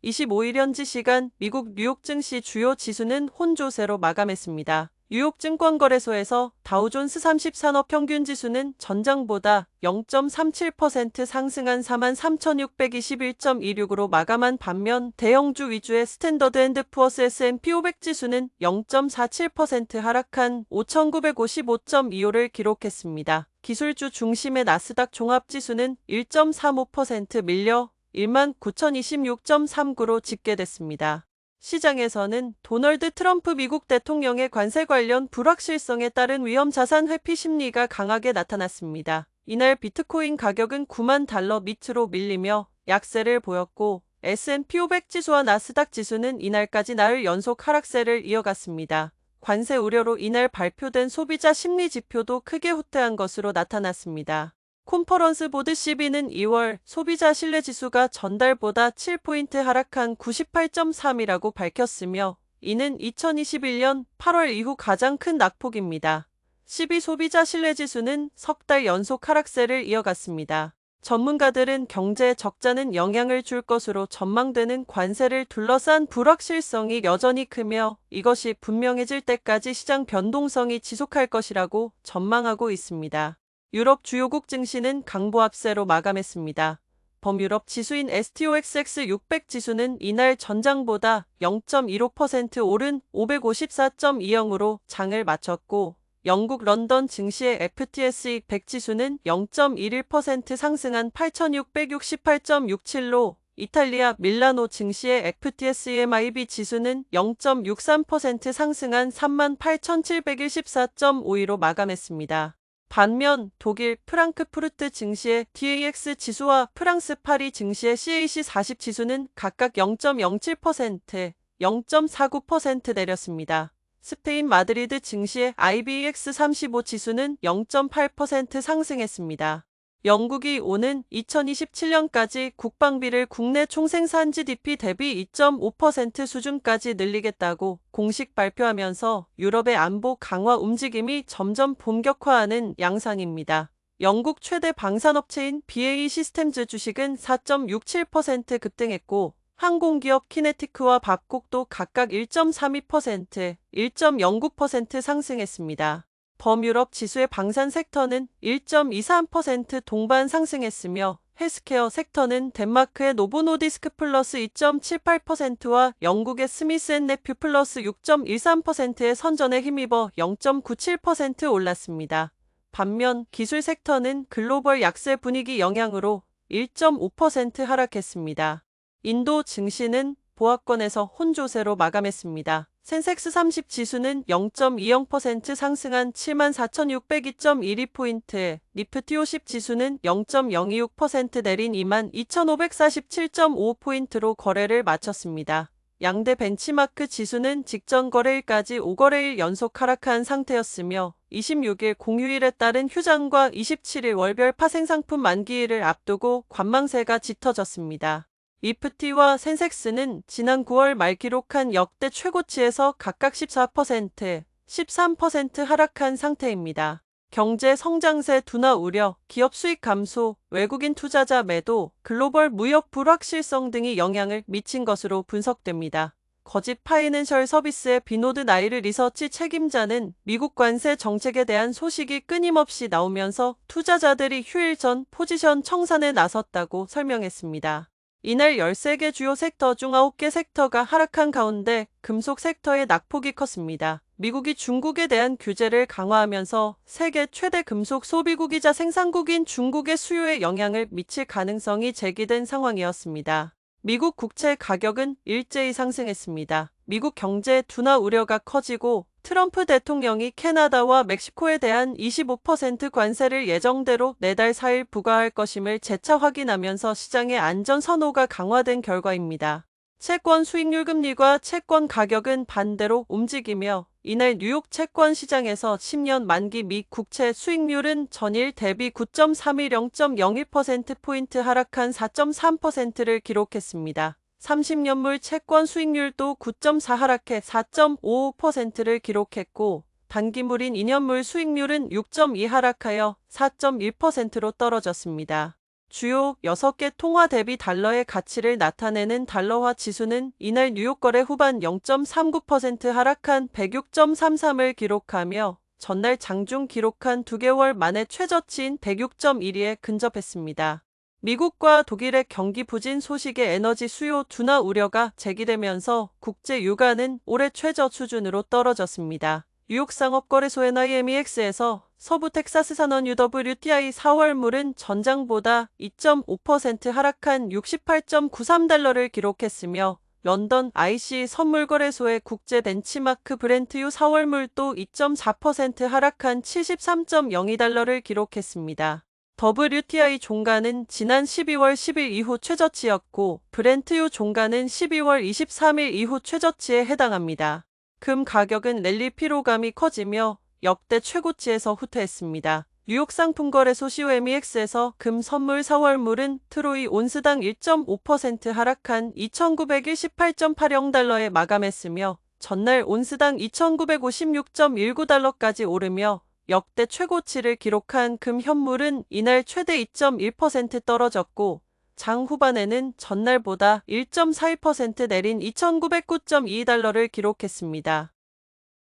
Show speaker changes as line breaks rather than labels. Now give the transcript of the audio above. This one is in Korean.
25일 현지 시간 미국 뉴욕 증시 주요 지수는 혼조세로 마감했습니다. 뉴욕 증권거래소에서 다우존스 30 산업평균지수는 전장보다 0.37% 상승한 43,621.26으로 마감한 반면 대형주 위주의 스탠더드앤드푸어스 S&P 500 지수는 0.47% 하락한 5,955.25를 기록했습니다. 기술주 중심의 나스닥 종합지수는 1.35% 밀려 19,026.39로 집계됐습니다. 시장에서는 도널드 트럼프 미국 대통령의 관세 관련 불확실성에 따른 위험 자산 회피 심리가 강하게 나타났습니다. 이날 비트코인 가격은 9만 달러 밑으로 밀리며 약세를 보였고 S&P 500 지수와 나스닥 지수는 이날까지 나흘 연속 하락세를 이어갔습니다. 관세 우려로 이날 발표된 소비자 심리 지표도 크게 후퇴한 것으로 나타났습니다. 컨퍼런스 보드 CB는 2월 소비자 신뢰지수가 전달보다 7포인트 하락한 98.3이라고 밝혔으며 이는 2021년 8월 이후 가장 큰 낙폭입니다. CB 소비자 신뢰지수는 석 달 연속 하락세를 이어갔습니다. 전문가들은 경제 적자는 영향을 줄 것으로 전망되는 관세를 둘러싼 불확실성이 여전히 크며 이것이 분명해질 때까지 시장 변동성이 지속할 것이라고 전망하고 있습니다. 유럽 주요국 증시는 강보합세로 마감했습니다. 범유럽 지수인 STOXX 600 지수는 이날 전장보다 0.15% 오른 554.20으로 장을 마쳤고 영국 런던 증시의 FTSE 100 지수는 0.11% 상승한 8,668.67로 이탈리아 밀라노 증시의 FTSE MIB 지수는 0.63% 상승한 38,714.52로 마감했습니다. 반면 독일 프랑크푸르트 증시의 DAX 지수와 프랑스 파리 증시의 CAC 40 지수는 각각 0.07%, 0.49% 내렸습니다. 스페인 마드리드 증시의 IBEX 35 지수는 0.8% 상승했습니다. 영국이 오는 2027년까지 국방비를 국내 총생산 GDP 대비 2.5% 수준까지 늘리겠다고 공식 발표하면서 유럽의 안보 강화 움직임이 점점 본격화하는 양상입니다. 영국 최대 방산업체인 BAE 시스템즈 주식은 4.67% 급등했고 항공기업 키네티크와 밥콕도 각각 1.32%, 1.09% 상승했습니다. 범유럽 지수의 방산 섹터는 1.23% 동반 상승했으며 헬스케어 섹터는 덴마크의 노보노디스크 플러스 2.78%와 영국의 스미스앤네퓨 플러스 6.13%의 선전에 힘입어 0.97% 올랐습니다. 반면 기술 섹터는 글로벌 약세 분위기 영향으로 1.5% 하락했습니다. 인도 증시는 보합권에서 혼조세로 마감했습니다. 센섹스 30 지수는 0.20% 상승한 74,602.12포인트, 니프티 50 지수는 0.026% 내린 22,547.5포인트로 거래를 마쳤습니다. 양대 벤치마크 지수는 직전 거래일까지 5거래일 연속 하락한 상태였으며 26일 공휴일에 따른 휴장과 27일 월별 파생상품 만기일을 앞두고 관망세가 짙어졌습니다. 니프티와 센섹스는 지난 9월 말 기록한 역대 최고치에서 각각 14%, 13% 하락한 상태입니다. 경제 성장세 둔화 우려, 기업 수익 감소, 외국인 투자자 매도, 글로벌 무역 불확실성 등이 영향을 미친 것으로 분석됩니다. 거짓 파이낸셜 서비스의 비노드 나이르 리서치 책임자는 미국 관세 정책에 대한 소식이 끊임없이 나오면서 투자자들이 휴일 전 포지션 청산에 나섰다고 설명했습니다. 이날 13개 주요 섹터 중 9개 섹터가 하락한 가운데 금속 섹터의 낙폭이 컸습니다. 미국이 중국에 대한 규제를 강화하면서 세계 최대 금속 소비국이자 생산국인 중국의 수요에 영향을 미칠 가능성이 제기된 상황이었습니다. 미국 국채 가격은 일제히 상승했습니다. 미국 경제 둔화 우려가 커지고 트럼프 대통령이 캐나다와 멕시코에 대한 25% 관세를 예정대로 내달 4일 부과할 것임을 재차 확인하면서 시장의 안전 선호가 강화된 결과입니다. 채권 수익률 금리과 채권 가격은 반대로 움직이며 이날 뉴욕 채권 시장에서 10년 만기 미 국채 수익률은 전일 대비 9.31 0.01%포인트 하락한 4.3%를 기록했습니다. 30년물 채권 수익률도 9.4 하락해 4.55%를 기록했고 단기물인 2년물 수익률은 6.2 하락하여 4.1%로 떨어졌습니다. 주요 6개 통화 대비 달러의 가치를 나타내는 달러화 지수는 이날 뉴욕 거래 후반 0.39% 하락한 106.33을 기록하며 전날 장중 기록한 2개월 만에 최저치인 106.12에 근접했습니다. 미국과 독일의 경기 부진 소식에 에너지 수요 둔화 우려가 제기되면서 국제 유가는 올해 최저 수준으로 떨어졌습니다. 뉴욕 상업거래소 NYMEX에서 서부 텍사스 산원 UWTI 4월물은 전장보다 2.5% 하락한 68.93달러를 기록했으며 런던 IC 선물거래소의 국제 벤치마크 브렌트유 4월물도 2.4% 하락한 73.02달러를 기록했습니다. WTI 종가는 지난 12월 10일 이후 최저치였고 브렌트유 종가는 12월 23일 이후 최저치에 해당합니다. 금 가격은 랠리 피로감이 커지며 역대 최고치에서 후퇴했습니다. 뉴욕 상품거래소 COMEX에서 금 선물 4월물은 트로이 온스당 1.5% 하락한 2,918.80달러에 마감했으며 전날 온스당 2,956.19달러까지 오르며 역대 최고치를 기록한 금 현물은 이날 최대 2.1% 떨어졌고 장 후반에는 전날보다 1.41% 내린 2,909.22달러를 기록했습니다.